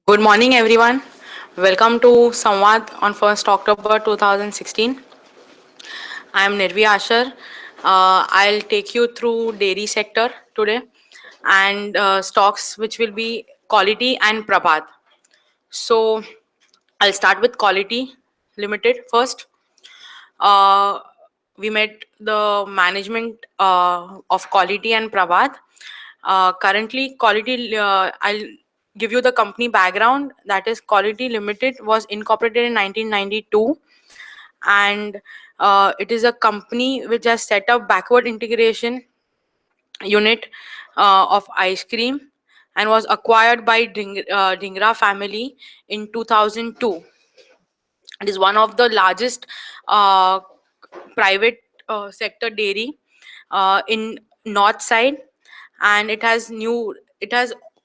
Good morning, everyone. Welcome to Samvad on 1st October 2016. I am Nirvi Ashar. I'll take you through dairy sector today and stocks which will be Quality and Prabhat. So I'll start with Quality Limited first. Uh, we met the management of Quality and Prabhat. Currently, I'll give you the company background. That is, Quality Limited was incorporated in 1992, and it is a company which has set up backward integration unit of ice cream and was acquired by Dhingra family in 2002. It is one of the largest uh, private sector dairy in north side, and it has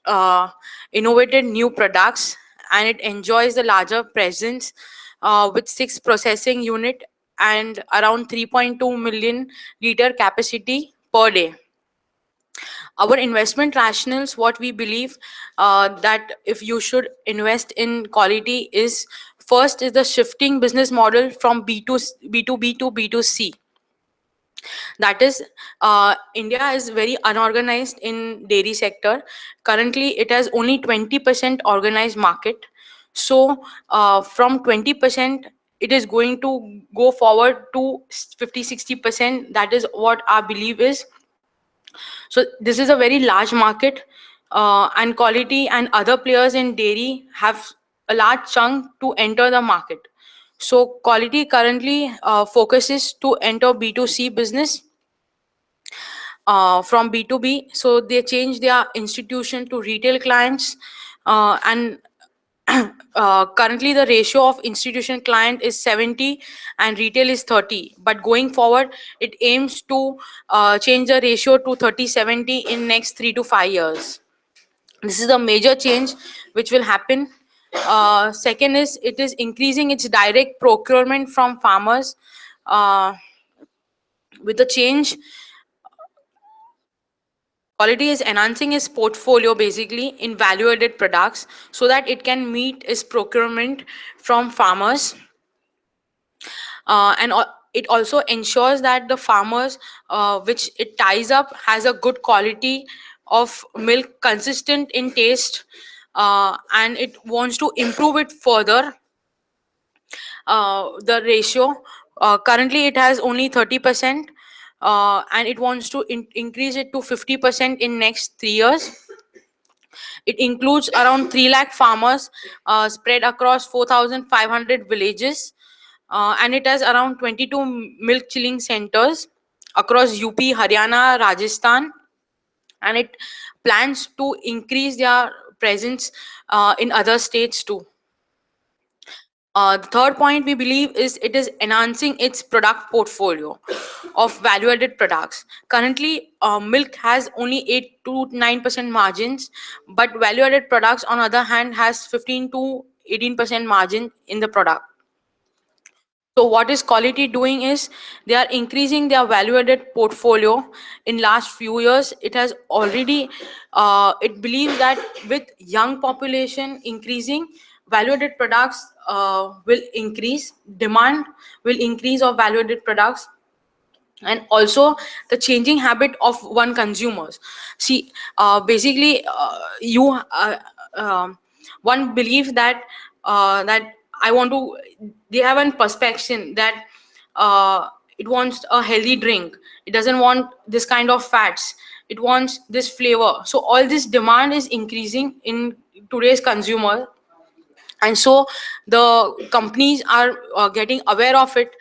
uh, innovated new products, and it enjoys the larger presence with 6 processing unit and around 3.2 million liter capacity per day. Our investment rationals, what we believe that if you should invest in Quality is, first is the shifting business model from B2B to B2C. That is, India is very unorganized in dairy sector. Currently it has only 20% organized market. So from 20% it is going to go forward to 50-60%. That is what our belief is. So this is a very large market, and Quality and other players in dairy have a large chunk to enter the market. So Quality currently focuses to enter B2C business from B2B. So they change their institution to retail clients, and currently the ratio of institution client is 70 and retail is 30, but going forward it aims to change the ratio to 30-70 in next 3 to 5 years. This is a major change which will happen. Second is, it is increasing its direct procurement from farmers. With the change, Quality is enhancing its portfolio basically in value added products so that it can meet its procurement from farmers. It also ensures that the farmers which it ties up has a good quality of milk, consistent in taste, and it wants to improve it further. The ratio, currently it has only 30%, and it wants to increase it to 50% in next 3 years. It includes around 3 lakh farmers spread across 4,500 villages, and it has around 22 milk chilling centers across UP, Haryana, Rajasthan, and it plans to increase their presence in other states too. The third point we believe is it is enhancing its product portfolio of value-added products. Currently, milk has only 8 to 9% margins, but value-added products, on other hand, has 15 to 18% margin in the product. So what is Quality doing is they are increasing their value-added portfolio. In last few years, it has already it believes that with young population increasing, value-added products will increase, demand will increase of value-added products, and also the changing habit of one consumers. See, basically, one belief that I want to, they have one perception that it wants a healthy drink, it doesn't want this kind of fats, it wants this flavor. So all this demand is increasing in today's consumer, and so the companies are getting aware of it,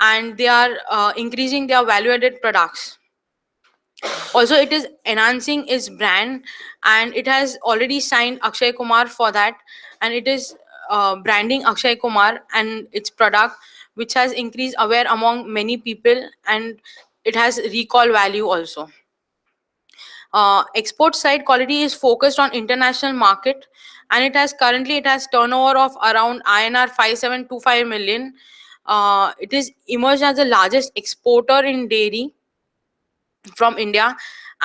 and they are increasing their value added products. Also, it is enhancing its brand, and it has already signed Akshay Kumar for that, and it is branding Akshay Kumar and its product, which has increased aware among many people, and it has recall value also. Export side, Quality is focused on international market, and it has turnover of around INR 5725 million. It is emerged as the largest exporter in dairy from India,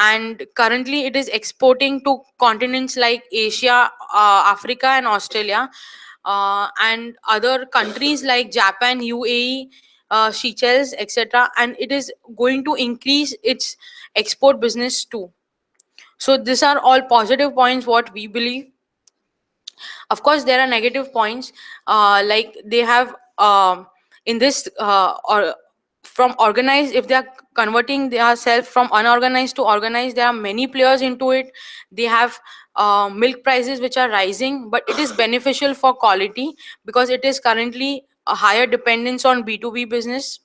and currently it is exporting to continents like Asia, Africa, and Australia, and other countries like Japan, UAE, Seychelles, etc. And it is going to increase its export business too. So these are all positive points what we believe. Of course there are negative points, like they have, in this or from organized, if they are converting themselves from unorganized to organized, there are many players into it. They have milk prices which are rising, but it is beneficial for quality because it is currently a higher dependence on B2B business.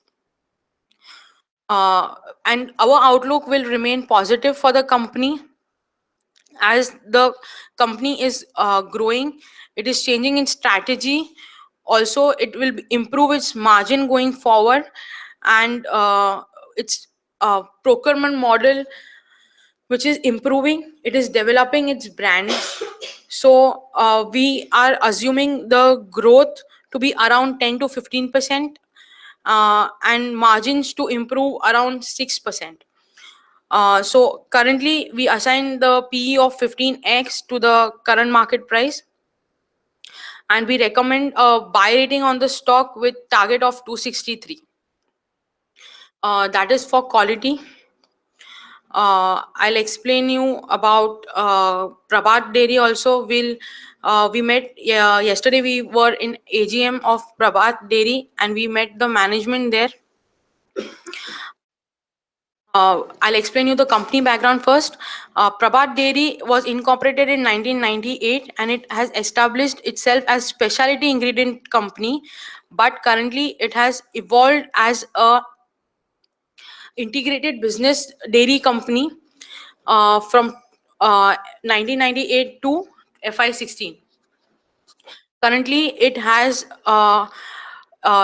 uh, and our outlook will remain positive for the company as the company is growing. It is changing its strategy. Also it will improve its margin going forward, and its procurement model which is improving. It is developing its brands. So we are assuming the growth to be around 10 to 15%, and margins to improve around 6%. So currently we assign the PE of 15x to the current market price, and we recommend a buy rating on the stock with target of 263. That is for quality. I'll explain you about Prabhat Dairy also. We met yesterday. We were in AGM of Prabhat Dairy, and we met the management there. I'll explain you the company background first. Prabhat Dairy was incorporated in 1998, and it has established itself as specialty ingredient company, but currently it has evolved as a integrated business dairy company from 1998 to FY16. Currently, it has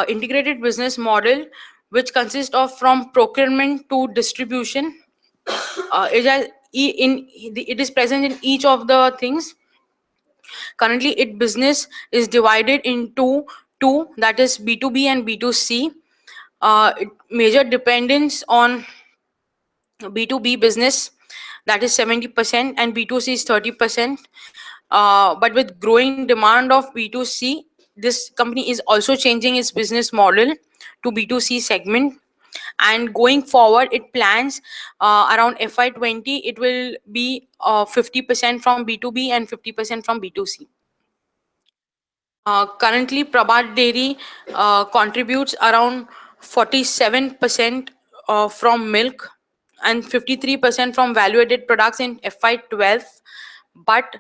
integrated business model which consists of from procurement to distribution. It has it is present in each of the things. Currently its business is divided into two, that is B2B and B2C. Major dependence on B2B business, that is 70%, and B2C is 30%. But with growing demand of B2C, this company is also changing its business model to B2C segment. And going forward, it plans around FY20, it will be 50% from B2B and 50% from B2C. Currently, Prabhat Dairy contributes around 47% from milk and 53% from value-added products in FY12. But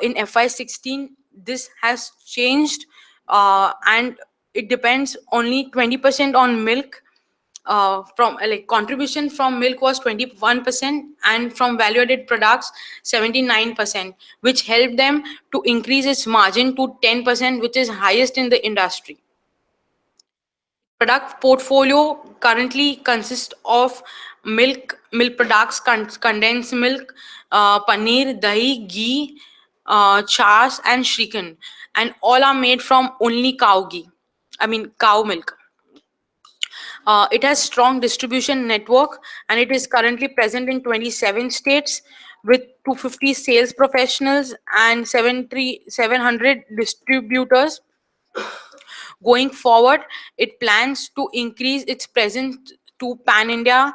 in FY16, this has changed, and it depends only 20% on milk. From like contribution from milk was 21%, and from value added products 79%, which helped them to increase its margin to 10%, which is highest in the industry. Product portfolio currently consists of milk products, condensed milk, paneer, dahi, ghee, chas, and shrikhand, and all are made from only cow ghee. I mean cow milk. It has strong distribution network, and it is currently present in 27 states with 250 sales professionals and 700 distributors. Going forward, it plans to increase its presence to pan India,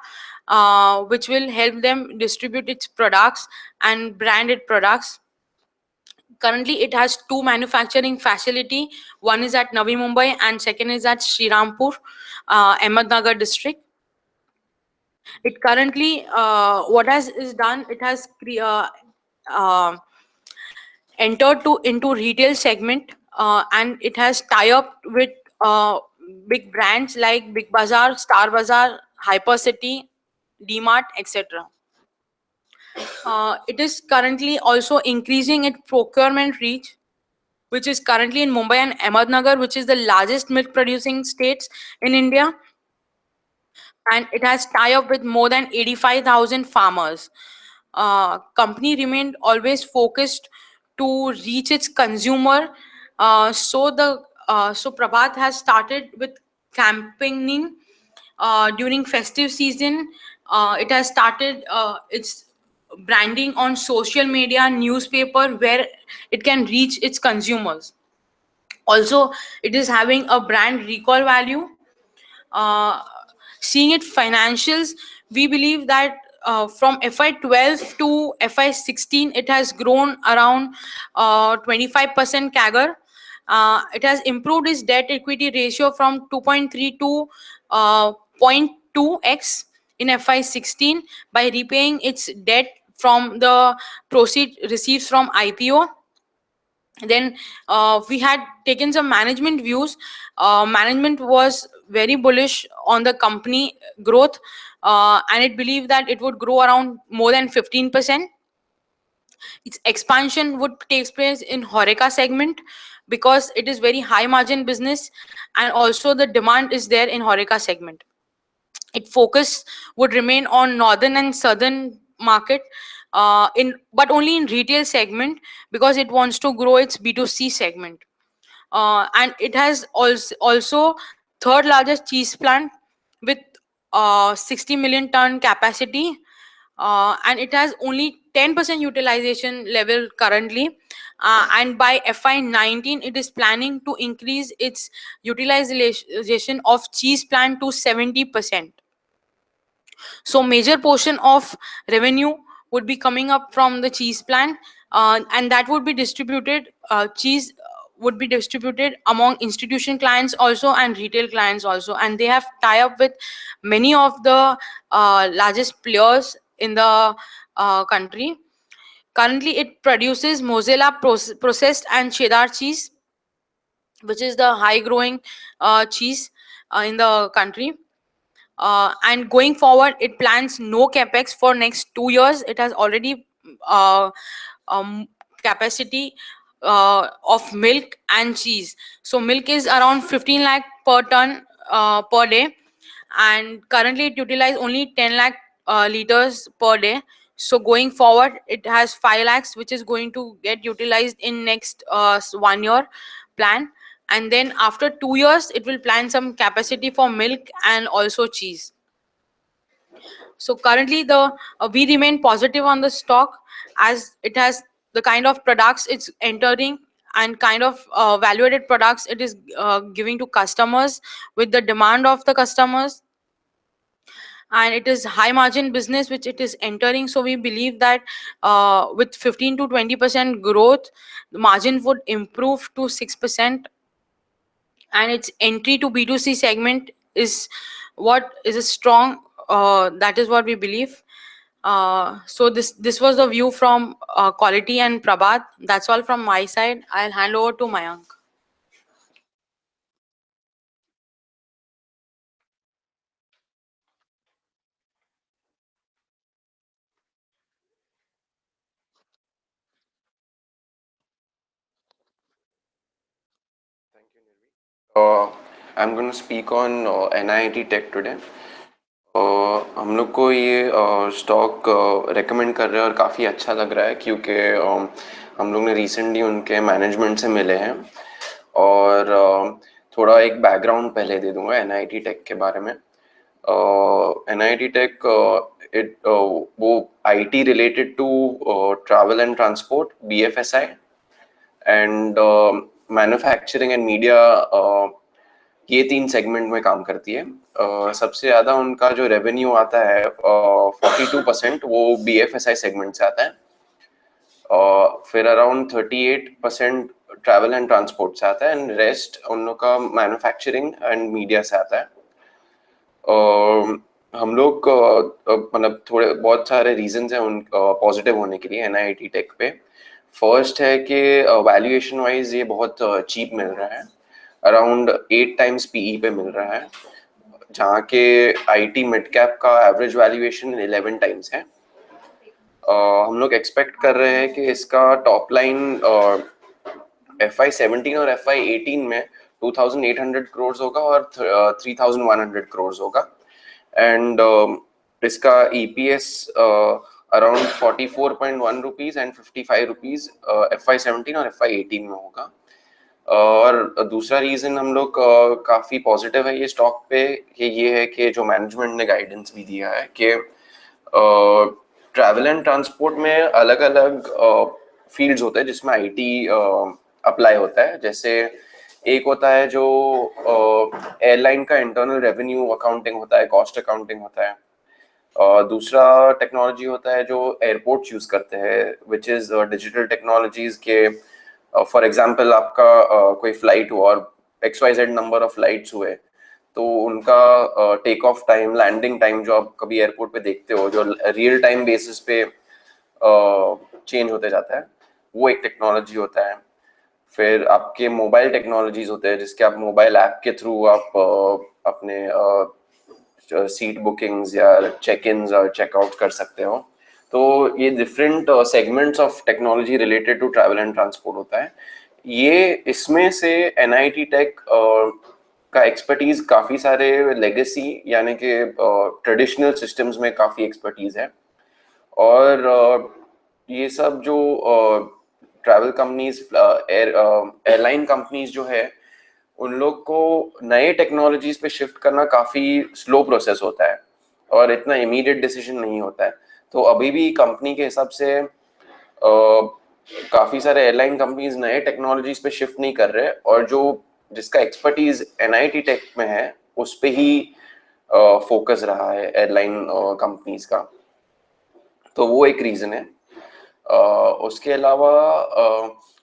which will help them distribute its products and branded products. Currently, it has two manufacturing facility. One is at Navi Mumbai and second is at Srirampur, Ahmednagar district. It currently, what has is done, it has uh, entered to into retail segment, and it has tie up with big brands like Big Bazaar, Star Bazaar, Hypercity, DMart, etc. It is currently also increasing its procurement reach, which is currently in Mumbai and Ahmednagar, which is the largest milk producing states in India, and it has tie up with more than 85,000 farmers. Company remained always focused to reach its consumer. So Prabhat has started with campaigning during festive season. It has started its branding on social media, newspaper, where it can reach its consumers. Also, it is having a brand recall value. uh, Seeing it financials, we believe that from FY12 to FY16, it has grown around 25% CAGR. It has improved its debt equity ratio from 2.3 to 0.2x in FY16 by repaying its debt from the proceed received from IPO. Then we had taken some management views. Management was very bullish on the company growth, and it believed that it would grow around more than 15%. Its expansion would take place in Horeca segment because it is very high margin business, and also the demand is there in Horeca segment. Its focus would remain on northern and southern market, in but only in retail segment, because it wants to grow its B2C segment. And it has also third largest cheese plant with 60 million ton capacity, and it has only 10% utilization level currently. And by FY19, it is planning to increase its utilization of cheese plant to 70%. So major portion of revenue would be coming up from the cheese plant, and that would be distributed. Cheese would be distributed among institution clients also and retail clients also, and they have tie up with many of the largest players in the country. Currently, it produces mozzarella processed and cheddar cheese, which is the high growing cheese in the country. And going forward, it plans no capex for next 2 years. It has already uh, capacity of milk and cheese. So milk is around 15 lakh per ton per day, and currently it utilizes only 10 lakh liters per day. So going forward, it has 5 lakhs, which is going to get utilized in next 1 year plan. And then after 2 years, it will plan some capacity for milk and also cheese. So currently, the we remain positive on the stock, as it has the kind of products it's entering and kind of value-added products it is giving to customers with the demand of the customers, and it is high margin business which it is entering. So we believe that with 15 to 20% growth, the margin would improve to 6%, and its entry to B2C segment is what is a strong, that is what we believe. So this was the view from Quality and Prabhat. That's all from my side. I'll hand over to Mayank. Uh, I'm going to speak on NIIT Tech today. हम लोग को ये stock recommend कर रहे हैं और काफ़ी अच्छा लग रहा है क्योंकि हम लोग ने रिसेंटली उनके मैनेजमेंट से मिले हैं और थोड़ा एक बैकग्राउंड पहले दे दूंगा NIIT टेक के बारे में. NIIT टेक वो IT related to travel and transport BFSI and manufacturing and media, ये 3 सेगमेंट में काम करती है. सबसे ज़्यादा उनका जो रेवेन्यू आता है 42% वो BFSI सेगमेंट से आता है. फिर अराउंड 38% ट्रैवल एंड ट्रांसपोर्ट से आता है एंड रेस्ट उन लोग का मैन्युफैक्चरिंग एंड मीडिया से आता है. हम लोग मतलब थोड़े बहुत सारे रीजंस हैं उन पॉजिटिव होने के लिए NIIT टेक पे. फर्स्ट है कि वैल्यूएशन वाइज ये बहुत चीप मिल रहा है, अराउंड 8 टाइम्स PE पे मिल रहा है, जहाँ के IT मिड कैप का एवरेज वैल्यूएशन 11 टाइम्स है. हम लोग एक्सपेक्ट कर रहे हैं कि इसका टॉप लाइन FY17 और FY18 में 2,800 करोड़ होगा और 3,100 करोड़ होगा, एंड इसका EPS around 44.1 rupees and 55 rupees FY17 और FY18 में होगा. और दूसरा रीजन हम लोग काफ़ी पॉजिटिव है ये स्टॉक पे कि ये है कि जो मैनेजमेंट ने गाइडेंस भी दिया है कि ट्रैवल एंड ट्रांसपोर्ट में अलग अलग फील्ड्स होते हैं जिसमें आईटी अप्लाई होता है। जैसे एक होता है जो एयरलाइन का इंटरनल रेवेन्यू अकाउंटिंग होता है, कॉस्ट अकाउंटिंग होता है। दूसरा टेक्नोलॉजी होता है जो एयरपोर्ट्स यूज करते हैं, विच इज डिजिटल टेक्नोलॉजीज के। फॉर एग्जांपल आपका कोई फ्लाइट हुआ और XYZ नंबर ऑफ फ्लाइट्स हुए, तो उनका take off time, landing time जो आप कभी एयरपोर्ट पे देखते हो, जो रियल टाइम बेसिस पे चेंज होते जाता है, वो एक टेक्नोलॉजी होता है। फिर आपके मोबाइल टेक्नोलॉजीज होते हैं जिसके आप मोबाइल ऐप के थ्रू आप अपने सीट बुकिंग्स या चेक इन्स और चेकआउट कर सकते हो। तो ये different segments of technology related to travel and transport होता है। ये इसमें से NIT टेक का एक्सपर्टीज काफ़ी सारे लेगेसी यानी कि ट्रेडिशनल सिस्टम्स में काफ़ी एक्सपर्टीज है। और ये सब जो ट्रैवल कंपनीज, एयरलाइन कंपनीज जो है, उन लोग को नए टेक्नोलॉजीज पे शिफ्ट करना काफ़ी स्लो प्रोसेस होता है और इतना इमीडिएट डिसीजन नहीं होता है। तो अभी भी कंपनी के हिसाब से काफ़ी सारे एयरलाइन कंपनीज नए टेक्नोलॉजीज पे शिफ्ट नहीं कर रहे, और जो जिसका एक्सपर्टीज NIT टेक में है उस पे ही फोकस रहा है एयरलाइन कंपनीज का। तो वो एक रीज़न है। उसके अलावा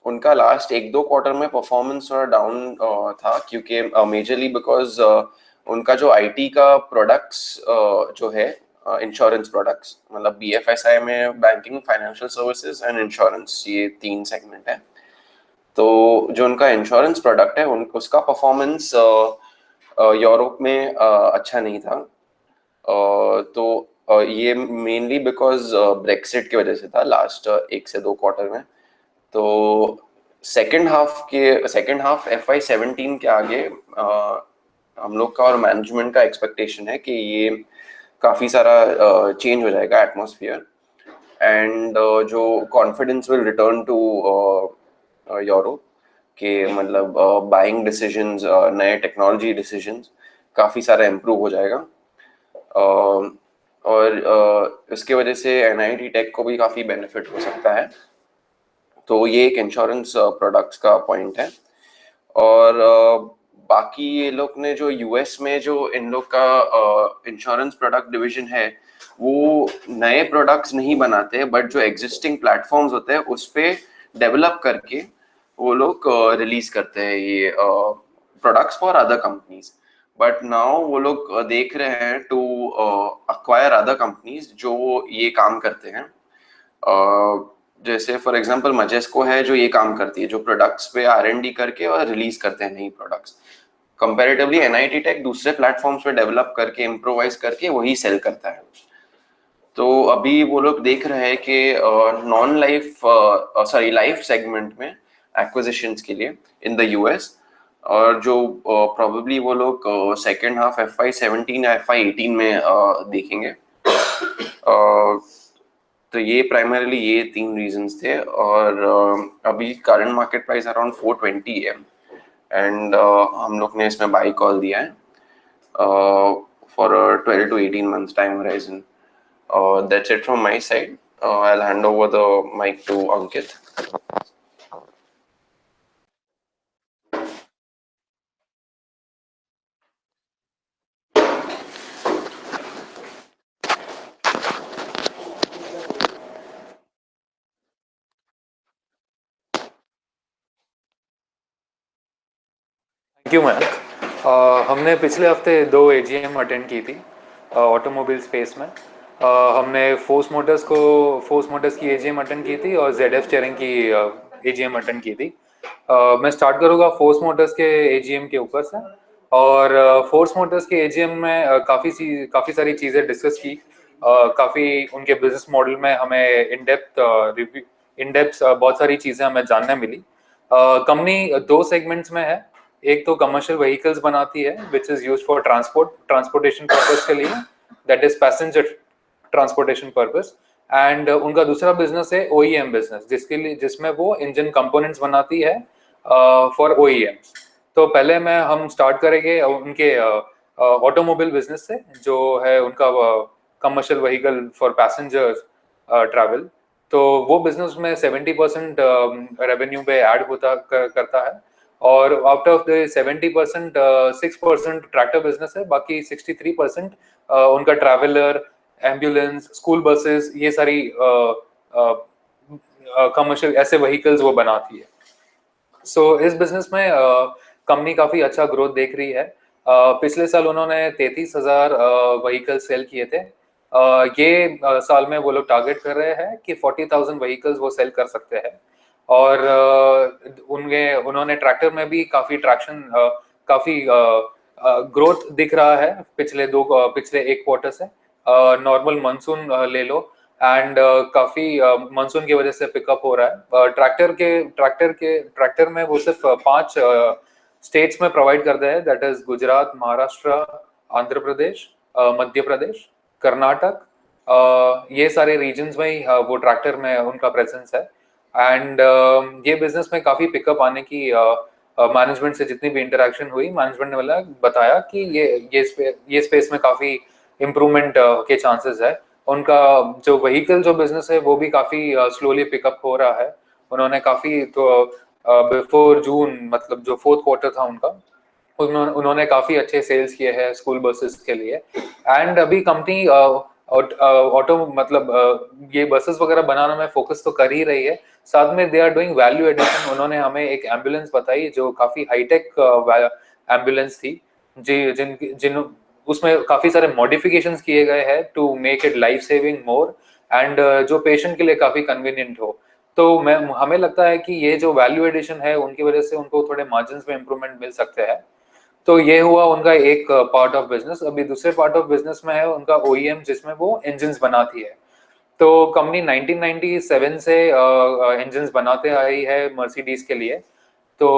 उनका लास्ट 1-2 क्वार्टर में परफॉर्मेंस थोड़ा डाउन था, क्योंकि मेजरली बिकॉज उनका जो IT का प्रोडक्ट्स जो है, इंश्योरेंस प्रोडक्ट्स, मतलब BFSI में banking, financial services and insurance, ये 3 सेगमेंट है। तो जो उनका इंश्योरेंस प्रोडक्ट है उसका परफॉर्मेंस यूरोप में अच्छा नहीं था। तो ये मेनली बिकॉज ब्रेक्सिट की वजह से था लास्ट 1 से 2 क्वार्टर में। तो सेकेंड हाफ FY17 के आगे हम लोग का और मैनेजमेंट का एक्सपेक्टेशन है कि ये काफ़ी सारा चेंज हो जाएगा एटमॉस्फेयर, एंड जो confidence will return to Europe के, मतलब बाइंग डिसीजंस, नए टेक्नोलॉजी डिसीजंस काफ़ी सारा इम्प्रूव हो जाएगा। और इसके वजह से NIT टेक को भी काफ़ी बेनिफिट हो सकता है। तो ये एक इंश्योरेंस प्रोडक्ट्स का पॉइंट है। और बाकी ये लोग ने जो US में जो इन लोग का इंश्योरेंस प्रोडक्ट डिवीजन है, वो नए प्रोडक्ट्स नहीं बनाते, बट जो एग्जिस्टिंग प्लेटफॉर्म्स होते हैं उस पे डेवलप करके वो लोग रिलीज करते हैं ये products for other companies. But now वो लोग देख रहे हैं टू अक्वायर अदर कंपनीज जो ये काम करते हैं। जैसे फॉर एग्जांपल मजेस्को है जो ये काम करती है, जो प्रोडक्ट्स पे R&D करके और रिलीज करते हैं नई प्रोडक्ट्स। कंपैरेटिवली NIT टेक दूसरे प्लेटफॉर्म्स पे डेवलप करके, इम्प्रोवाइज करके वही सेल करता है। तो अभी वो लोग देख रहे हैं कि लाइफ सेगमेंट में एक्विजिशंस के लिए इन द US, और जो प्रोबेबली वो लोग सेकेंड हाफ FY17 या FY18 में देखेंगे। तो ये प्राइमरीली ये 3 रीजंस थे। और अभी करंट मार्केट प्राइस अराउंड 420 है, एंड हम लोग ने इसमें बाई कॉल दिया है for 12 to 18 months time horizon. That's it from my side. I'll hand over the mic to Ankit. Thank you Mayank. हमने पिछले हफ्ते 2 AGM अटेंड की थी ऑटोमोबाइल स्पेस में। हमने फोर्स मोटर्स की AGM अटेंड की थी और ZF स्टीयरिंग की AGM अटेंड की थी। मैं स्टार्ट करूँगा फोर्स मोटर्स के AGM के ऊपर से। और फोर्स मोटर्स के AGM में काफ़ी सारी चीज़ें डिस्कस की। काफ़ी उनके बिजनेस मॉडल में हमें इन डेप्थ बहुत सारी चीज़ें हमें जानने मिली। कंपनी 2 सेगमेंट्स में है। एक तो कमर्शियल व्हीकल्स बनाती है which is used for transportation purpose के लिए, that is passenger transportation purpose. And उनका दूसरा बिजनेस है OEM बिजनेस, जिसमें वो इंजन कंपोनेंट्स बनाती है फॉर OEMs। तो पहले हम स्टार्ट करेंगे उनके ऑटोमोबाइल बिजनेस से, जो है उनका commercial vehicle for passengers travel, तो वो बिजनेस में 70% रेवेन्यू पे ऐड करता है, और out of the 70% 6% tractor business है, बाकी 63% उनका ट्रैवलर, एम्बुलेंस, स्कूल बसेस, ये सारी कमर्शियल ऐसे व्हीकल्स वो बनाती है। सो इस बिजनेस में कंपनी काफी अच्छा ग्रोथ देख रही है। पिछले साल उन्होंने 33,000 व्हीकल सेल किए थे। ये साल में वो लोग टारगेट कर रहे हैं कि 40,000 व्हीकल्स वो सेल कर सकते हैं, और उन्होंने ट्रैक्टर में भी काफी ट्रैक्शन, काफी ग्रोथ दिख रहा है पिछले एक क्वार्टर से। नॉर्मल मानसून ले लो, एंड काफी मानसून की वजह से पिकअप हो रहा है। ट्रैक्टर में वो सिर्फ 5 स्टेट्स में प्रोवाइड करते हैं, दैट इज गुजरात, महाराष्ट्र, आंध्र प्रदेश, मध्य प्रदेश, कर्नाटक, ये सारे रीजन्स में ही वो ट्रैक्टर में उनका प्रेजेंस है। एंड ये बिजनेस में काफी पिकअप आने की मैनेजमेंट से जितनी भी इंटरेक्शन हुई, मैनेजमेंट ने बताया कि ये स्पेस में काफी इम्प्रूवमेंट के चांसेस है। उनका जो व्हीकल जो बिजनेस है वो भी काफी स्लोली पिकअप हो रहा है। उन्होंने काफी बिफोर जून, मतलब जो 4th क्वार्टर था उनका, उन्होंने काफी अच्छे सेल्स किए हैं स्कूल बसेस के लिए। एंड अभी कंपनी ऑटो मतलब ये बसेस वगैरह बनाने में फोकस तो कर ही रही है, साथ में they are doing value addition. उन्होंने हमें एक एम्बुलेंस बताई जो काफी हाईटेक एम्बुलेंस थी, जिन उसमें काफी सारे मॉडिफिकेशंस किए गए हैं to make it life saving more, and जो पेशेंट के लिए काफी कन्वीनियंट हो। तो हमें लगता है कि ये जो वैल्यू एडिशन है उनकी वजह से उनको थोड़े मार्जिन में इंप्रूवमेंट मिल सकते हैं। तो ये हुआ उनका एक पार्ट ऑफ बिजनेस। अभी दूसरे पार्ट ऑफ बिजनेस में है उनका OEM, जिसमें वो इंजन्स बनाती है। तो कंपनी 1997 से इंजन्स बनाते आई है मर्सिडीज के लिए। तो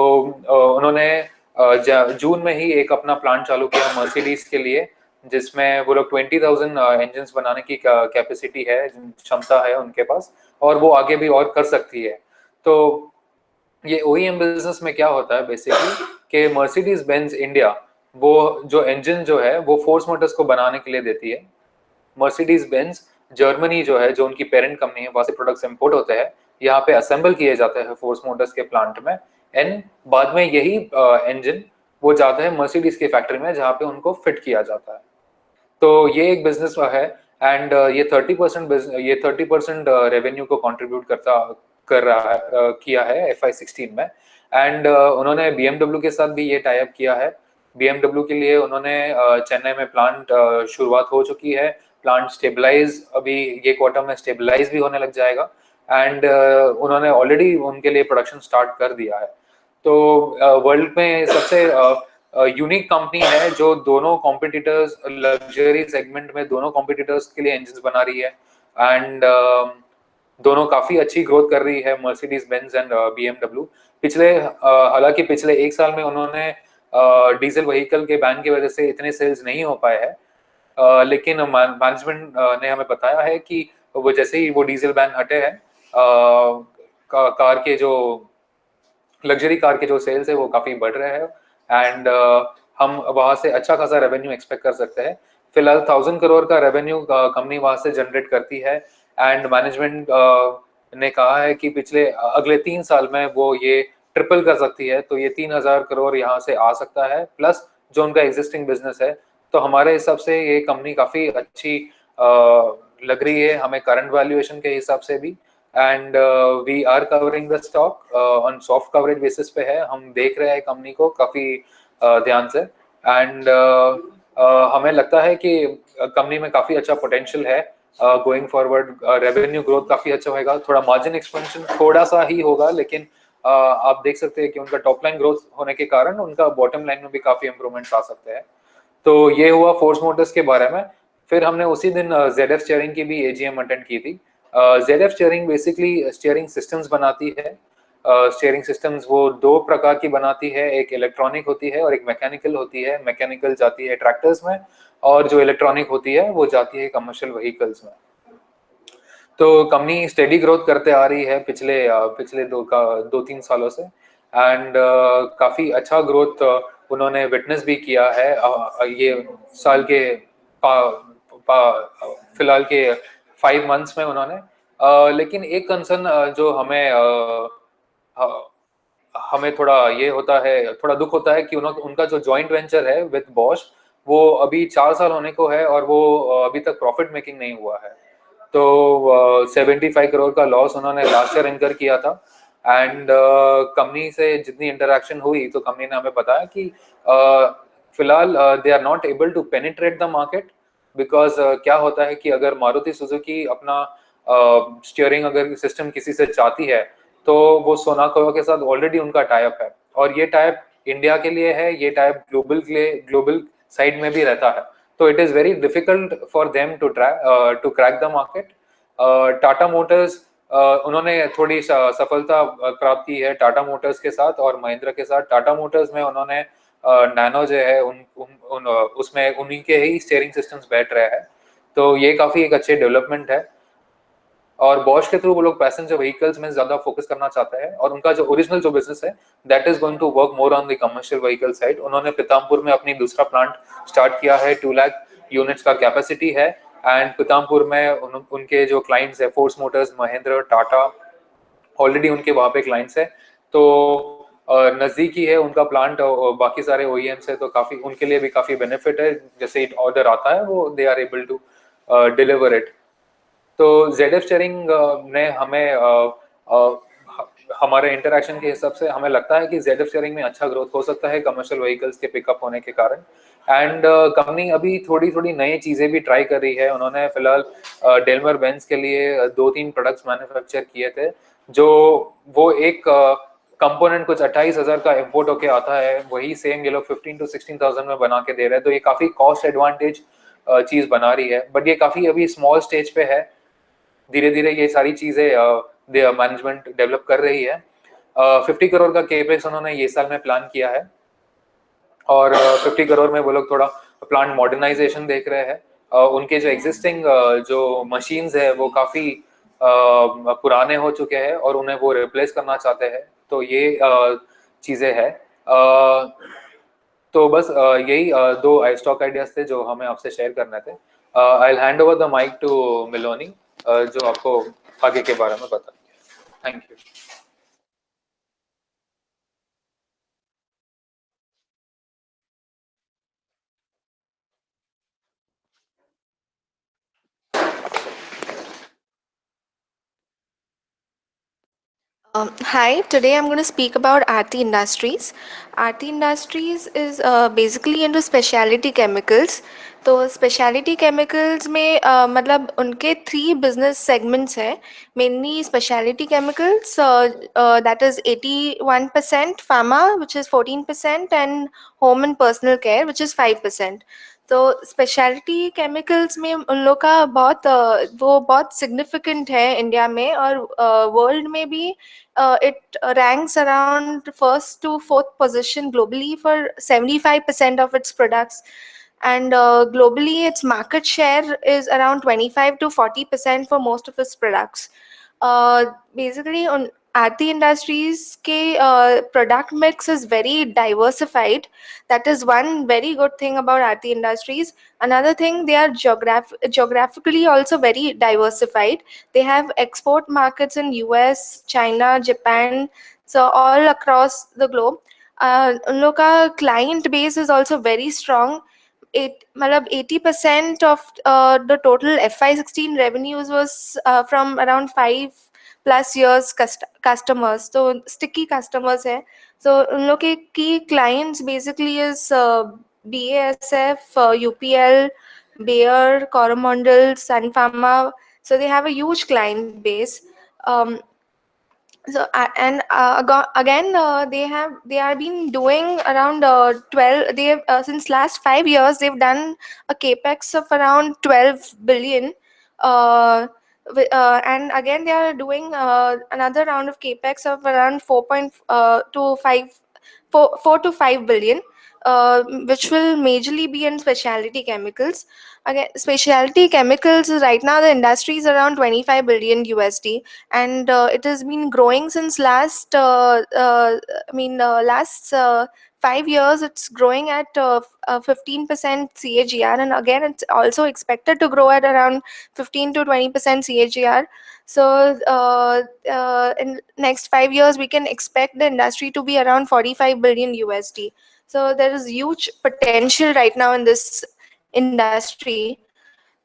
उन्होंने जून में ही एक अपना प्लांट चालू किया मर्सिडीज के लिए, जिसमें वो लोग 20,000 इंजन्स बनाने की कैपेसिटी है, क्षमता है उनके पास, और वो आगे भी और कर सकती है। तो ये OEM बिजनेस में क्या होता है बेसिकली कि मर्सिडीज बेंज इंडिया वो जो इंजन जो है वो फोर्स मोटर्स को बनाने के लिए देती है। मर्सिडीज बेंज जर्मनी जो है, जो उनकी पेरेंट कंपनी है, वहां से प्रोडक्ट्स इंपोर्ट होते हैं, यहाँ पे असेंबल किए जाते हैं फोर्स मोटर्स के प्लांट में, एंड बाद में यही इंजन वो जाता है मर्सिडीज की फैक्ट्री में, जहाँ पे उनको फिट किया जाता है। तो ये एक बिजनेस है, एंड ये 30% रेवेन्यू को कंट्रीब्यूट कर रहा है, किया है FY16 में। एंड उन्होंने BMW के साथ भी ये टाई अप किया है। BMW के लिए उन्होंने चेन्नई में प्लांट शुरुआत हो चुकी है। प्लांट स्टेबलाइज अभी ये क्वार्टर में स्टेबलाइज भी होने लग जाएगा, एंड उन्होंने ऑलरेडी उनके लिए प्रोडक्शन स्टार्ट कर दिया है। तो वर्ल्ड में सबसे यूनिक कंपनी है जो दोनों कॉम्पिटिटर्स, लग्जरी सेगमेंट में दोनों कॉम्पिटिटर्स के लिए इंजन्स बना रही है, एंड दोनों काफी अच्छी ग्रोथ कर रही है, मर्सिडीज बेंज एंड BMW। हालांकि पिछले एक साल में उन्होंने डीजल व्हीकल के बैन की वजह से इतने सेल्स नहीं हो पाए हैं, लेकिन मैनेजमेंट ने हमें बताया है कि वो जैसे ही वो डीजल बैन हटे हैं, कार के जो लग्जरी कार के जो सेल्स है वो काफी बढ़ रहे हैं, एंड हम वहां से अच्छा खासा रेवेन्यू एक्सपेक्ट कर सकते हैं। फिलहाल 1,000 करोड़ का रेवेन्यू कंपनी वहां से जनरेट करती है, एंड मैनेजमेंट ने कहा है कि अगले 3 साल में वो ये ट्रिपल कर सकती है। तो ये 3,000 करोड़ यहाँ से आ सकता है, प्लस जो उनका एग्जिस्टिंग बिजनेस है। तो हमारे हिसाब से ये कंपनी काफी अच्छी लग रही है हमें करंट वैल्यूएशन के हिसाब से भी, and we are covering the stock on soft coverage basis पे है। हम देख रहे हैं कंपनी को काफी ध्यान से, एंड हमें लगता है कि कंपनी में काफी अच्छा पोटेंशियल है गोइंग फॉरवर्ड। रेवेन्यू ग्रोथ काफी अच्छा होगा, थोड़ा मार्जिन एक्सपेंशन थोड़ा सा ही होगा, लेकिन आप देख सकते हैं कि उनका टॉप लाइन ग्रोथ होने के कारण उनका बॉटम लाइन में भी काफी इंप्रूवमेंट्स आ सकते हैं। तो ये हुआ फोर्स मोटर्स के बारे में। फिर हमने उसी दिन ZF स्टीयरिंग की भी AGM अटेंड की थी। ZF steering basically steering systems बनाती है। स्टीयरिंग सिस्टम्स वो 2 प्रकार की बनाती है, एक इलेक्ट्रॉनिक होती है और एक मैकेनिकल होती है। मैकेनिकल जाती है ट्रैक्टर्स में, और जो इलेक्ट्रॉनिक होती है वो जाती है कमर्शियल व्हीकल्स में। तो कंपनी स्टेडी ग्रोथ करते आ रही है पिछले 2-3 सालों से, एंड काफी अच्छा ग्रोथ उन्होंने विटनेस भी किया है ये साल के फिलहाल के 5 मंथ्स में उन्होंने। लेकिन एक कंसर्न जो हमें थोड़ा ये होता है, थोड़ा दुख होता है कि उनका जो जॉइंट वेंचर है विद बॉश, वो अभी 4 साल होने को है और वो अभी तक प्रॉफिट मेकिंग नहीं हुआ है। तो 75 करोड़ का लॉस उन्होंने लास्ट ईयर इनकर किया था। एंड कंपनी से जितनी इंटरेक्शन हुई तो कंपनी ने हमें बताया कि फिलहाल they are not able to penetrate the market, because क्या होता है कि अगर मारुति सुजुकी अपना स्टीयरिंग अगर सिस्टम किसी से चाहती है तो वो सोनाको के साथ ऑलरेडी उनका टाइप है, और ये टाइप इंडिया के लिए है, ये टाइप ग्लोबल साइड में भी रहता है। तो it is very difficult for them to crack the market. Tata motors, उन्होंने थोड़ी सफलता प्राप्त की है टाटा मोटर्स के साथ और महिंद्रा के साथ। टाटा मोटर्स में उन्होंने नैनो जो है उसमें उन्हीं के ही स्टीयरिंग सिस्टम्स बैठ रहे हैं, तो ये काफी एक अच्छे डेवलपमेंट है। और बॉश के थ्रू वो लोग पैसेंजर व्हीकल्स में ज्यादा फोकस करना चाहते हैं, और उनका जो ओरिजिनल जो बिजनेस है that is going to work more on the commercial vehicle side. उन्होंने पितामपुर में अपनी दूसरा प्लांट स्टार्ट किया है, 2 लाख यूनिट्स का कैपेसिटी है। एंड पितामपुर में उनके जो क्लाइंट्स है force Motors, Mahindra, Tata, already उनके वहां पे क्लाइंट्स है, तो नजदीक ही है उनका प्लांट, बाकी सारे ओईएम्स है, तो काफी उनके लिए भी काफी बेनिफिट है। जैसे ऑर्डर आता है वो they are able to deliver it. तो ZF स्टीयरिंग ने हमें हमारे इंटरेक्शन के हिसाब से हमें लगता है कि ZF स्टीयरिंग में अच्छा ग्रोथ हो सकता है कमर्शियल व्हीकल्स के पिकअप होने के कारण। एंड कंपनी अभी थोड़ी थोड़ी नई चीजें भी ट्राई कर रही है। उन्होंने फिलहाल डेलमर बेंज के लिए 2-3 प्रोडक्ट्स मैन्युफैक्चर किए थे, जो वो एक कंपोनेंट कुछ 28,000 का इंपोर्ट होके आता है, वही सेम ये लोग 15 to 16,000 में बना के दे रहे हैं। तो ये काफी कॉस्ट एडवांटेज चीज बना रही है, बट ये काफी अभी स्मॉल स्टेज पे है। धीरे धीरे ये सारी चीजें मैनेजमेंट डेवलप कर रही है। 50 करोड़ का केपेक्स उन्होंने ये साल में प्लान किया है, और 50 करोड़ में वो लोग थोड़ा प्लांट मॉडर्नाइजेशन देख रहे हैं। उनके जो एग्जिस्टिंग जो मशीन्स है वो काफी पुराने हो चुके हैं और उन्हें वो रिप्लेस करना चाहते हैं। तो ये चीजें हैं। तो बस यही 2 स्टॉक आइडियाज थे जो हमें आपसे शेयर करने थे। I will hand over the mike to Miloni, जो आपको आगे के बारे में बताएंगे। Thank you. Hi, today I'm going to speak about Aarti Industries. Aarti Industries is basically into specialty chemicals. तो specialty chemicals में मतलब उनके 3 business segments है, mainly specialty chemicals, that is 81%, pharma which is 14%, and home and personal care which is 5%. तो speciality chemicals में उन लोग का वो बहुत सिग्निफिकेंट है इंडिया में, और वर्ल्ड में भी it ranks around 1st to 4th position globally for 75% of its products. And globally its market share is around 25 to 40% for most of its products. Basically on Aarti Industries के product mix is very diversified. That is one very good thing about Aarti Industries. Another thing, they are geographically also very diversified. They have export markets in US, China, Japan, so all across the globe. उन लोग का client base is also very strong. 80% of the total FY16 revenues was from around 5+ years customers, so sticky customers है. So उन लोग के key clients basically is BASF, UPL, Bayer, Coromandel, Sun Pharma. So they have a huge client base. So again they are been doing around 12. They have since last 5 years they've done a capex of around 12 billion. And again they are doing another round of capex of around 4 to 5 billion, which will majorly be in specialty chemicals. Again, specialty chemicals right now the industry is around 25 billion USD, and it has been growing since last 5 years, it's growing at 15% CAGR, and again, it's also expected to grow at around 15 to 20% CAGR. So in next 5 years, we can expect the industry to be around 45 billion USD. So there is huge potential right now in this industry.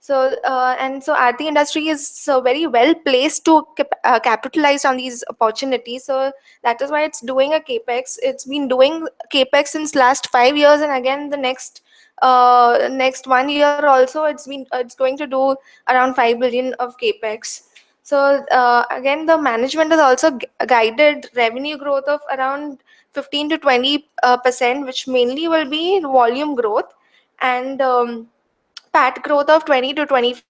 So Aarti industry is very well placed to capitalize on these opportunities. So that is why it's doing a capex. It's been doing capex since last 5 years, and again the next 1 year also it's going to do around 5 billion of capex. So again, the management has also guided revenue growth of around 15 to 20%, which mainly will be volume growth, and PAT growth of 20 to 25%.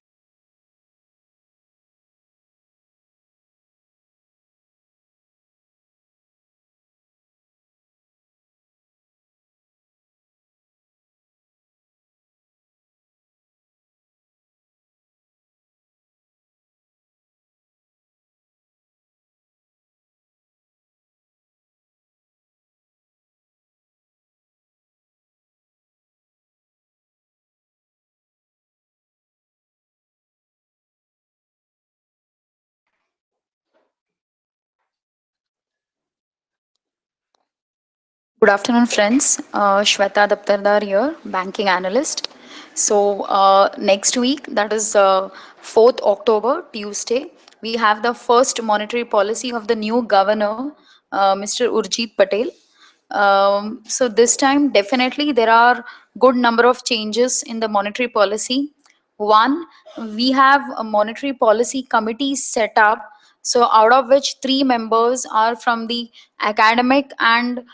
Good afternoon, friends. Shweta Daptardar here, banking analyst. So next week, that is 4th October, Tuesday, we have the first monetary policy of the new governor, Mr. Urjit Patel. So this time, definitely, there are good number of changes in the monetary policy. One, we have a monetary policy committee set up. So out of which 3 members are from the academic and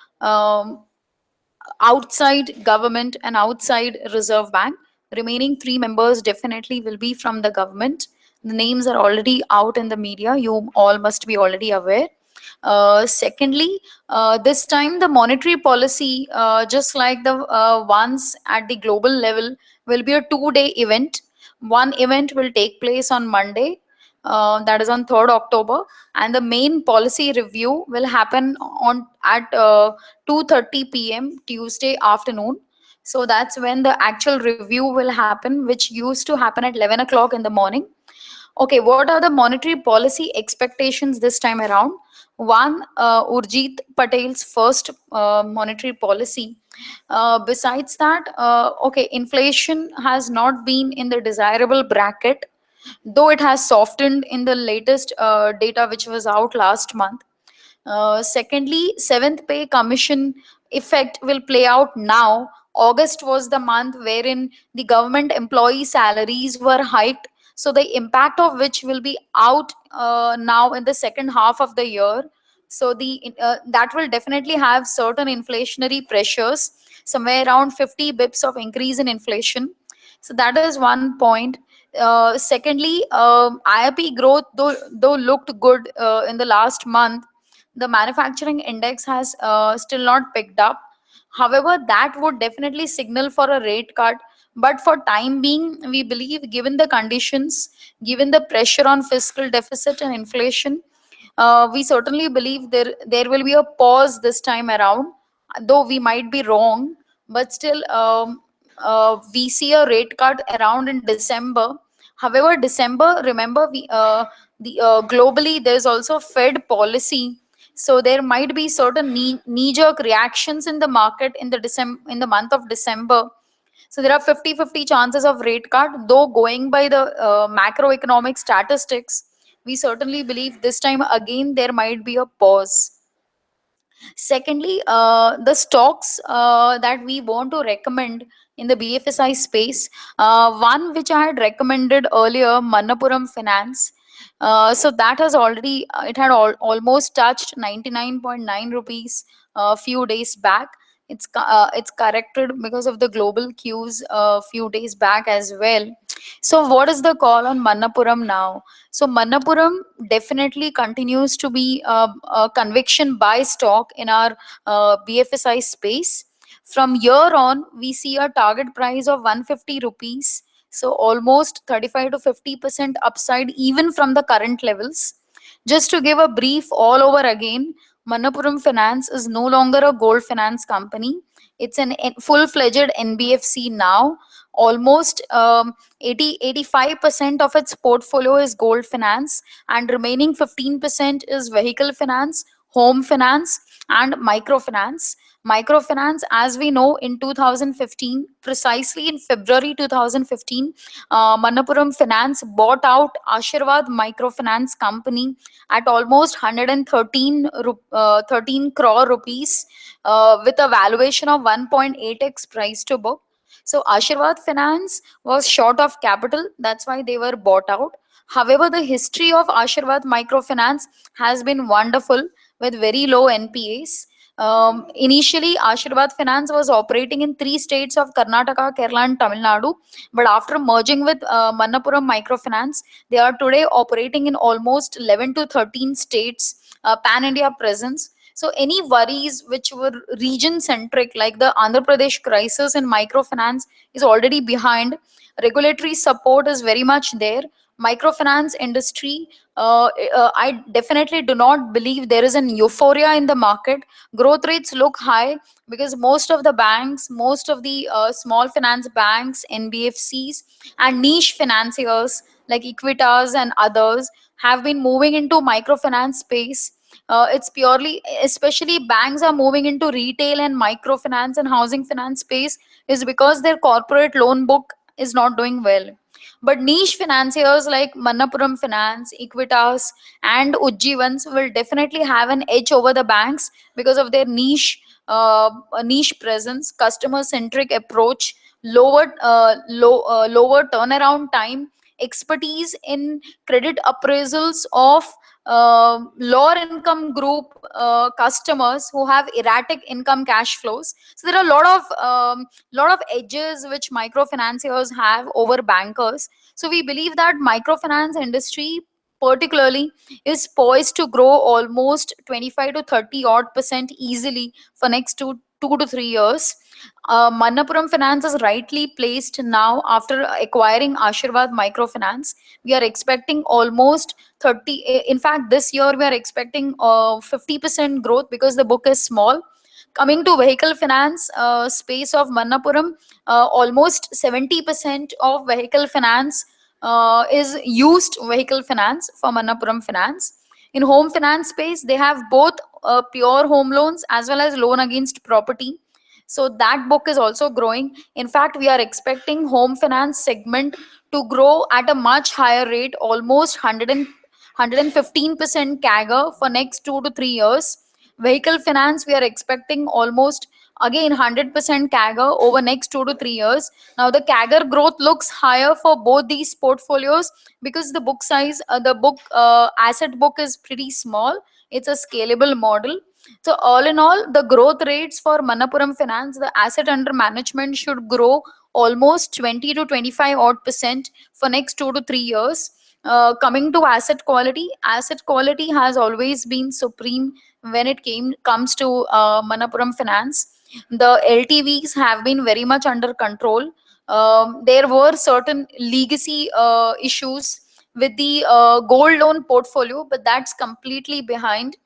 outside government and outside Reserve Bank. Remaining 3 members definitely will be from the government. The names are already out in the media. You all must be already aware. Secondly, this time the monetary policy, just like the ones at the global level, will be a 2-day event. One event will take place on Monday, that is on 3rd October, and the main policy review will happen on at 2:30 p.m. Tuesday afternoon. So that's when the actual review will happen, which used to happen at 11 o'clock in the morning. Okay, what are the monetary policy expectations this time around? One, Urjit Patel's first monetary policy. Besides that, okay, inflation has not been in the desirable bracket, though it has softened in the latest data which was out last month. Secondly, seventh pay commission effect will play out now. August was the month wherein the government employee salaries were hiked. So the impact of which will be out now in the second half of the year. So the that will definitely have certain inflationary pressures, somewhere around 50 bips of increase in inflation. So that is one point. Secondly, IIP growth, though looked good in the last month, the manufacturing index has still not picked up. However, that would definitely signal for a rate cut. But for time being, we believe, given the conditions, given the pressure on fiscal deficit and inflation, we certainly believe there will be a pause this time around. Though we might be wrong, but still, we see a rate cut around in December. However, December, remember, we the globally there's also Fed policy, so there might be certain knee-jerk reactions in the market in the month of December. So there are 50-50 chances of rate cut, though going by the macroeconomic statistics, we certainly believe this time again there might be a pause. Secondly, the stocks that we want to recommend in the BFSI space, one which I had recommended earlier, Manappuram Finance. So that has already, it had almost touched 99.9 rupees a few days back. It's corrected because of the global cues a few days back as well. So what is the call on Manappuram now? So Manappuram definitely continues to be a conviction buy stock in our BFSI space. From here on, we see a target price of 150 rupees. So almost 35 to 50% upside even from the current levels. Just to give a brief all over again, Manappuram Finance is no longer a gold finance company. It's an full-fledged NBFC now. Almost 85% of its portfolio is gold finance, and remaining 15% is vehicle finance, home finance, and microfinance. Microfinance, as we know, in 2015, precisely in February 2015, Manappuram Finance bought out Ashirwad Microfinance Company at almost 13 crore rupees, with a valuation of 1.8x price to book. So Ashirwad Finance was short of capital, that's why they were bought out. However, the history of Ashirwad Microfinance has been wonderful with very low NPAs. Initially, Ashirwad Finance was operating in 3 states of Karnataka, Kerala, and Tamil Nadu. But after merging with Manappuram Microfinance, they are today operating in almost 11 to 13 states, pan-India presence. So any worries which were region-centric, like the Andhra Pradesh crisis in microfinance, is already behind. Regulatory support is very much there. Microfinance industry, I definitely do not believe there is an euphoria in the market. Growth rates look high because most of the banks, most of the small finance banks, NBFCs, and niche financiers like Equitas and others have been moving into microfinance space. It's purely, especially banks are moving into retail and microfinance and housing finance space is because their corporate loan book is not doing well. But niche financiers like Manappuram Finance, Equitas, and Ujjivans will definitely have an edge over the banks because of their niche presence, customer-centric approach, lower turnaround time, expertise in credit appraisals of lower income group customers who have erratic income cash flows. So there are a lot of edges which microfinanciers have over bankers. So we believe that microfinance industry particularly is poised to grow almost 25 to 30 odd percent easily for next 2 to 3 years. Manappuram Finance is rightly placed now after acquiring Ashirwad Microfinance. We are expecting almost 30, in fact, this year we are expecting 50% growth because the book is small. Coming to vehicle finance space of Manappuram, almost 70% of vehicle finance is used vehicle finance for Manappuram Finance. In home finance space, they have both pure home loans as well as loan against property. So that book is also growing. In fact, we are expecting home finance segment to grow at a much higher rate, almost 115% CAGR for next 2 to 3 years. Vehicle finance, we are expecting almost again 100% CAGR over next 2 to 3 years. Now the CAGR growth looks higher for both these portfolios because the book size, the book asset book is pretty small. It's a scalable model. So all in all, the growth rates for Manappuram Finance, the asset under management should grow almost 20 to 25 odd percent for next 2 to 3 years. Coming to asset quality has always been supreme when it comes to Manappuram Finance. The LTVs have been very much under control. There were certain legacy issues with the gold loan portfolio, but that's completely behind.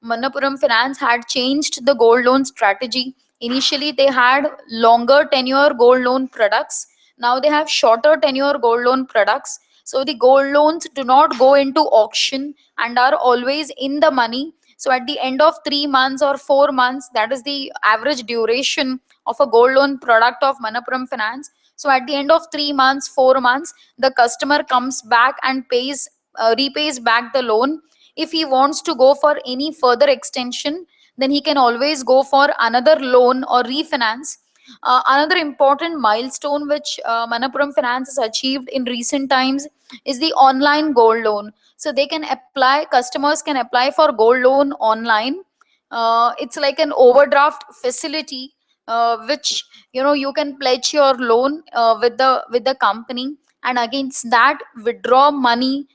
Manappuram Finance had changed the gold loan strategy. Initially, they had longer tenure gold loan products. Now they have shorter tenure gold loan products. So the gold loans do not go into auction and are always in the money. So at the end of 3 months or 4 months, that is the average duration of a gold loan product of Manappuram Finance. So at the end of 3 months, 4 months, the customer comes back and repays back the loan. If he wants to go for any further extension, then he can always go for another loan or refinance. Another important milestone which Manappuram Finance has achieved in recent times is the online gold loan. So they can apply, customers can apply for gold loan online. It's like an overdraft facility, which you can pledge your loan with the company, and against that withdraw money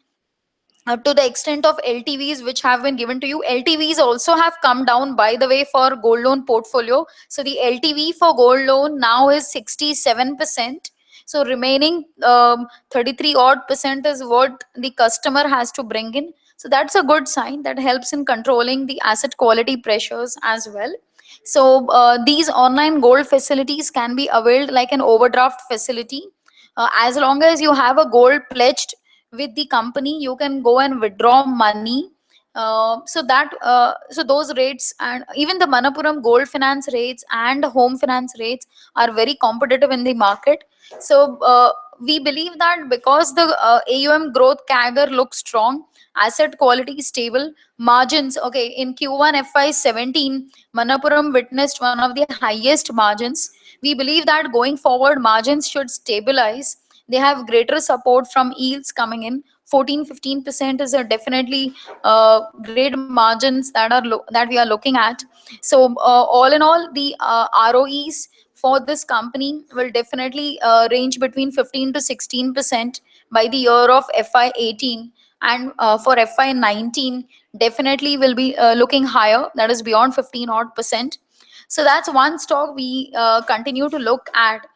to the extent of LTVs which have been given to you. LTVs also have come down, by the way, for gold loan portfolio. So the LTV for gold loan now is 67%. So remaining 33 odd percent is what the customer has to bring in. So that's a good sign that helps in controlling the asset quality pressures as well. So these online gold facilities can be availed like an overdraft facility. As long as you have a gold pledged with the company, you can go and withdraw money. So those rates, and even the Manappuram gold finance rates and home finance rates are very competitive in the market. So we believe that because the AUM growth CAGR looks strong, asset quality is stable, margins, okay, in Q1 FY17, Manappuram witnessed one of the highest margins. We believe that going forward, margins should stabilize. They have greater support from yields coming in. 14-15% is a definitely great margins that we are looking at. So all in all, the ROEs for this company will definitely range between 15 to 16% by the year of FY18, and for FY19 definitely will be looking higher, that is beyond 15 odd percent. So that's one stock we continue to look at.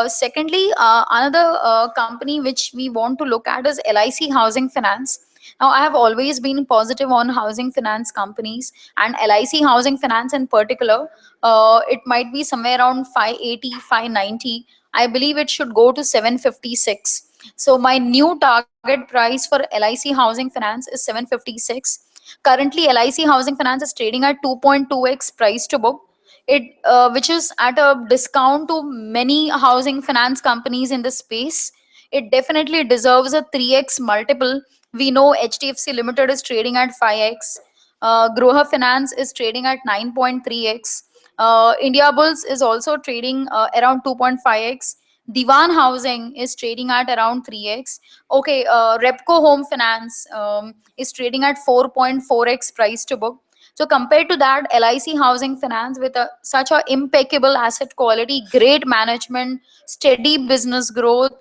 Secondly, another company which we want to look at is LIC Housing Finance. Now, I have always been positive on housing finance companies, and LIC Housing Finance in particular. It might be somewhere around 580, 590. I believe it should go to 756. So my new target price for LIC Housing Finance is 756. Currently, LIC Housing Finance is trading at 2.2x price to book, it which is at a discount to many housing finance companies in the space. It definitely deserves a 3x multiple. We know HDFC Limited is trading at 5x. Groha Finance is trading at 9.3x. India Bulls is also trading around 2.5x. Divan Housing is trading at around 3x. Okay, Repco Home Finance is trading at 4.4x price to book. So compared to that, LIC Housing Finance with such a impeccable asset quality, great management, steady business growth,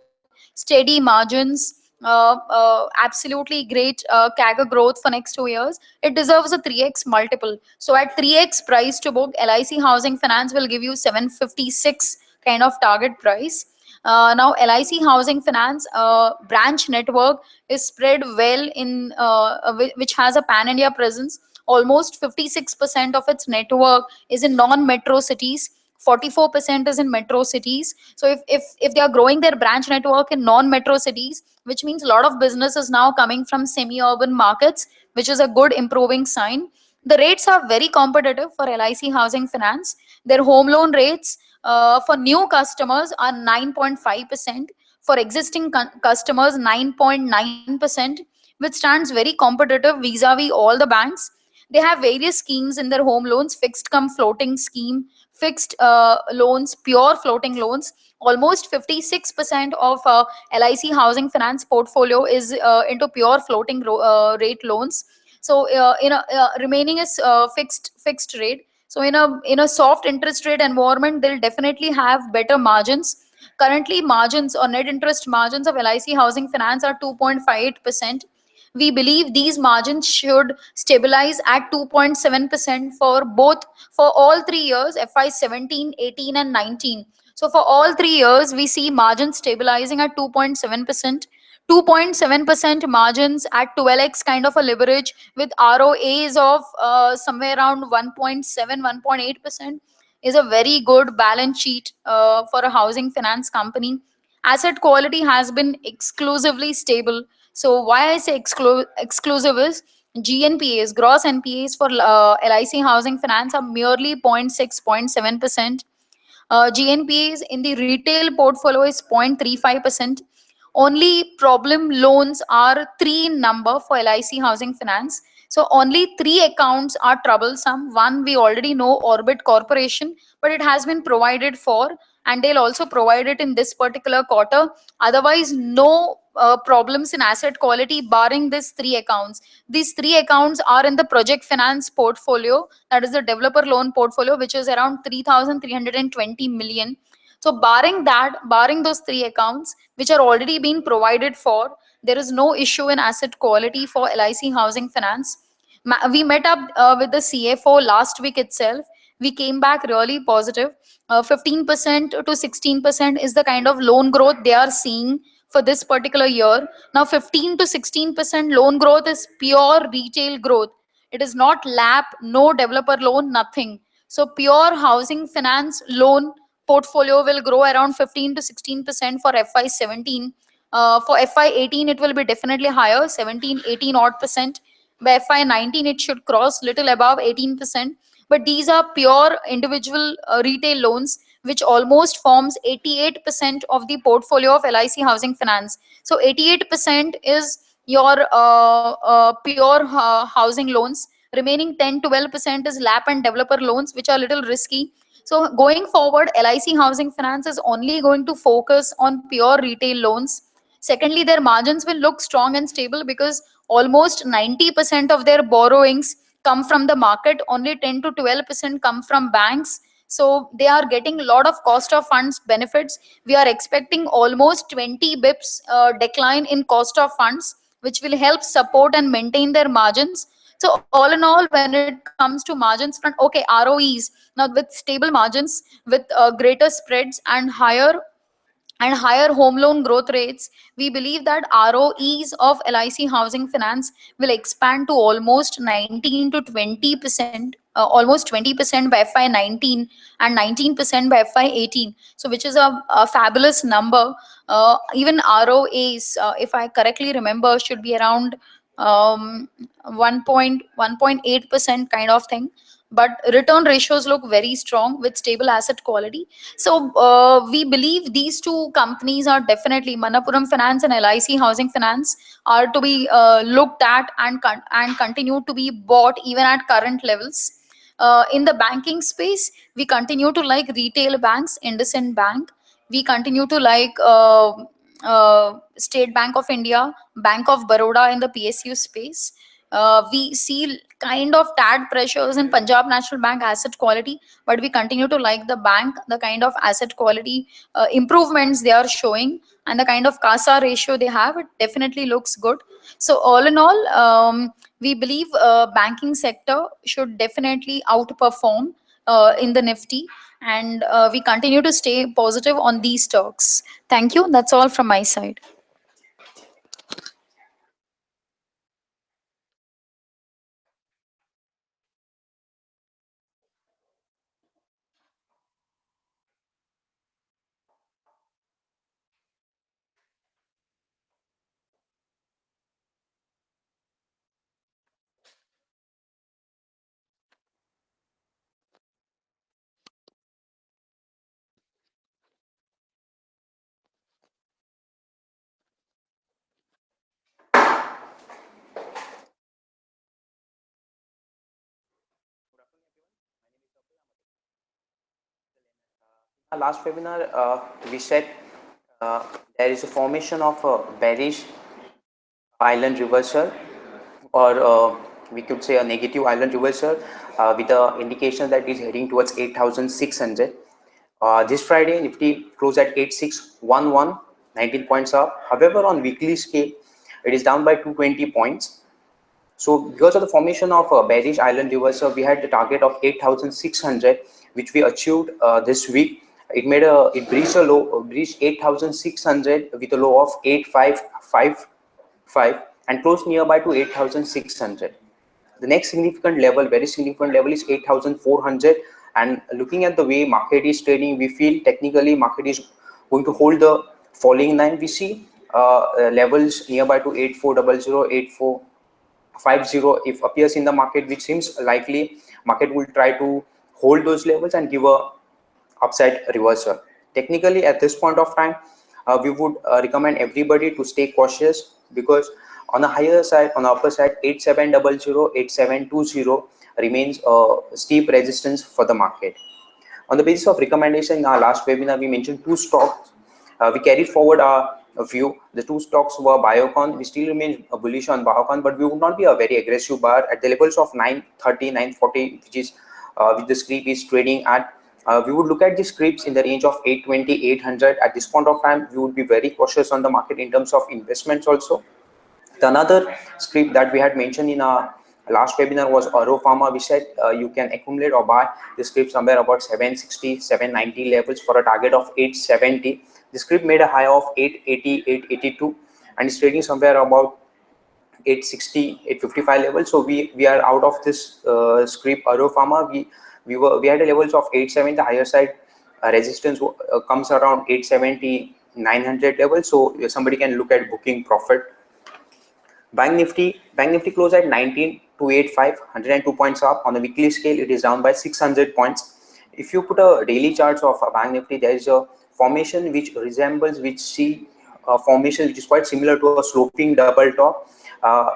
steady margins, absolutely great CAGR growth for next 2 years, it deserves a 3x multiple. So at 3x price to book, LIC Housing Finance will give you 756 kind of target price. Now, LIC Housing Finance branch network is spread well in which has a pan-India presence. Almost 56% of its network is in non-metro cities. 44% is in metro cities. So if they are growing their branch network in non-metro cities, which means a lot of business is now coming from semi-urban markets, which is a good improving sign. The rates are very competitive for LIC Housing Finance. Their home loan rates for new customers are 9.5%. For existing customers, 9.9%, which stands very competitive vis-a-vis all the banks. They have various schemes in their home loans: fixed cum floating scheme, fixed loans, pure floating loans. Almost 56% of LIC Housing Finance portfolio is into pure floating rate loans. So in a remaining is fixed rate. So in a soft interest rate environment, they'll definitely have better margins. Currently, margins or net interest margins of LIC Housing Finance are 2.58%. We believe these margins should stabilize at 2.7% for all 3 years, FY17, 18, and 19. So for all 3 years, we see margins stabilizing at 2.7%. 2.7% margins at 12x kind of a leverage with ROAs of somewhere around 1.7, 1.8% is a very good balance sheet for a housing finance company. Asset quality has been exclusively stable. So why I say exclusive is GNPAs, gross NPAs for LIC Housing Finance are merely 0.6, 0.7%. GNPAs in the retail portfolio is 0.35%. Only problem loans are 3 in number for LIC Housing Finance. So only 3 accounts are troublesome. One we already know, Orbit Corporation, but it has been provided for, and they'll also provide it in this particular quarter. Otherwise, no problems in asset quality barring these 3 accounts. These 3 accounts are in the project finance portfolio, that is the developer loan portfolio, which is around 3,320 million. So barring those 3 accounts, which are already being provided for, there is no issue in asset quality for LIC Housing Finance. We met up with the CFO last week itself. We came back really positive. 15% to 16% is the kind of loan growth they are seeing for this particular year. Now 15 to 16% loan growth is pure retail growth. It is not LAP, no developer loan, nothing. So pure housing finance loan portfolio will grow around 15 to 16% for FY17. For FY18, it will be definitely higher, 17, 18 odd percent. By FY19, it should cross little above 18%. But these are pure individual retail loans, which almost forms 88% of the portfolio of LIC Housing Finance. So 88% is your pure housing loans. Remaining 10-12% is LAP and developer loans, which are a little risky. So going forward, LIC Housing Finance is only going to focus on pure retail loans. Secondly, their margins will look strong and stable because almost 90% of their borrowings come from the market, only 10 to 12% come from banks. So they are getting a lot of cost of funds benefits. We are expecting almost 20 bips decline in cost of funds, which will help support and maintain their margins. So all in all, when it comes to margins front, okay, ROEs now with stable margins, with greater spreads and higher home loan growth rates, we believe that ROEs of LIC Housing Finance will expand to almost 19 to 20%, almost 20% by FY19 and 19% by FY18. So which is a fabulous number. Even ROAs, if I correctly remember, should be around 1.8% kind of thing. But return ratios look very strong with stable asset quality. So we believe these two companies are definitely, Manappuram Finance and LIC Housing Finance, are to be looked at and continue to be bought even at current levels. In the banking space, we continue to like retail banks, IndusInd Bank. We continue to like State Bank of India, Bank of Baroda in the PSU space. We see kind of tad pressures in Punjab National Bank asset quality, but we continue to like the bank, the kind of asset quality improvements they are showing, and the kind of CASA ratio they have, it definitely looks good. So all in all, we believe banking sector should definitely outperform in the Nifty, and we continue to stay positive on these stocks. Thank you. That's all from my side. Our last webinar, we said there is a formation of a bearish island reversal, or we could say a negative island reversal with the indication that it is heading towards 8,600. This Friday, Nifty closed at 8611, 19 points up. However, on weekly scale, it is down by 220 points. So because of the formation of a bearish island reversal, we had the target of 8,600, which we achieved this week. It breached a low, breached 8,600 with a low of 8,555 and closed nearby to 8,600. The next significant level, very significant level, is 8,400. And looking at the way market is trading, we feel technically market is going to hold the falling line. We see levels nearby to 8,400, 8,450 if appears in the market, which seems likely. Market will try to hold those levels and give a upside reversal. Technically, at this point of time, we would recommend everybody to stay cautious, because on the higher side, on the upper side, 8700, 8720 remains a steep resistance for the market. On the basis of recommendation, in our last webinar, we mentioned two stocks. We carried forward our view. The two stocks were Biocon. We still remain bullish on Biocon, but we would not be a very aggressive buyer at the levels of 930, 940, which is which the scrip is trading at. We would look at the scripts in the range of 820, 800. At this point of time, we would be very cautious on the market in terms of investments also. The another script that we had mentioned in our last webinar was Auro Pharma. We said you can accumulate or buy the script somewhere about 760, 790 levels for a target of 870. The script made a high of 880, 882, and it's trading somewhere about 860, 855 levels. So we are out of this script Auro Pharma. We had a levels of 870. The higher side resistance comes around 870, 900 levels. So somebody can look at booking profit. Bank Nifty closed at 19285, 102 points up. On the weekly scale, it is down by 600 points. If you put a daily charts of a Bank Nifty, there is a formation which resembles, which see a formation which is quite similar to a sloping double top,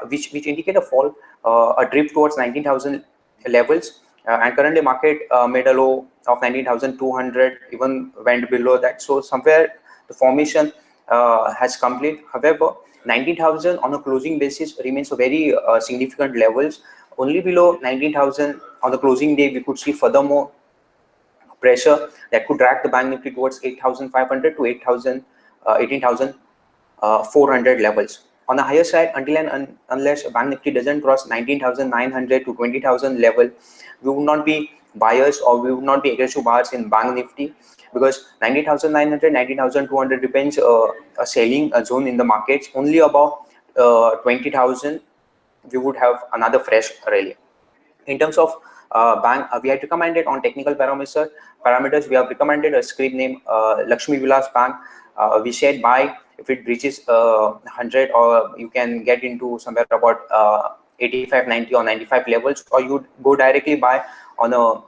which indicate a fall, a drift towards 19,000 levels. And currently market made a low of 19,200, even went below that. So somewhere the formation has complete. However, 19,000 on a closing basis remains a very significant levels. Only below 19,000 on the closing day, we could see furthermore pressure that could drag the Bank Nifty towards 8,500 to 18,400 levels. On the higher side, until and unless Bank Nifty doesn't cross 19,900 to 20,000 level, we would not be buyers or we would not be aggressive buyers in Bank Nifty, because 19,900, 19,200 depends a selling zone in the markets. Only above 20,000, we would have another fresh rally. In terms of bank, we had recommended on technical parameters. We have recommended a script name Lakshmi Vilas Bank. We said buy if it breaches 100, or you can get into somewhere about 85, 90 or 95 levels, or you go directly buy on a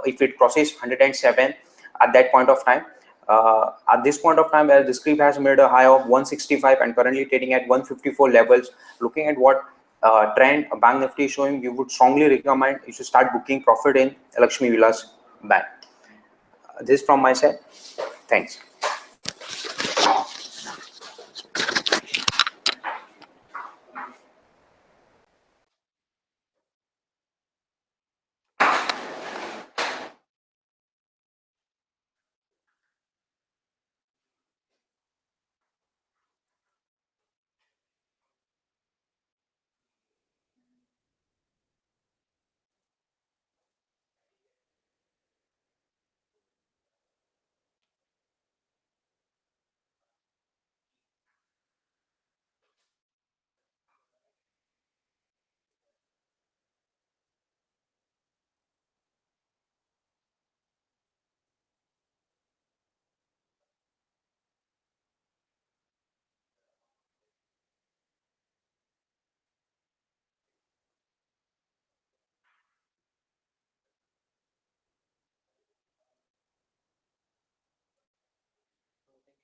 if it crosses 107 at that point of time. At this point of time, where the script has made a high of 165 and currently trading at 154 levels, looking at what trend Bank Nifty is showing, we would strongly recommend you should start booking profit in Lakshmi Vilas Bank. This from my side. Thanks.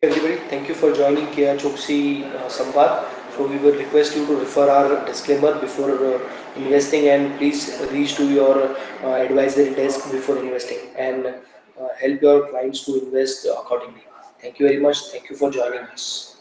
Everybody, thank you for joining KR Choksi Samvad. So we will request you to refer our disclaimer before investing, and please reach to your advisory desk before investing, and help your clients to invest accordingly. Thank you very much. Thank you for joining us.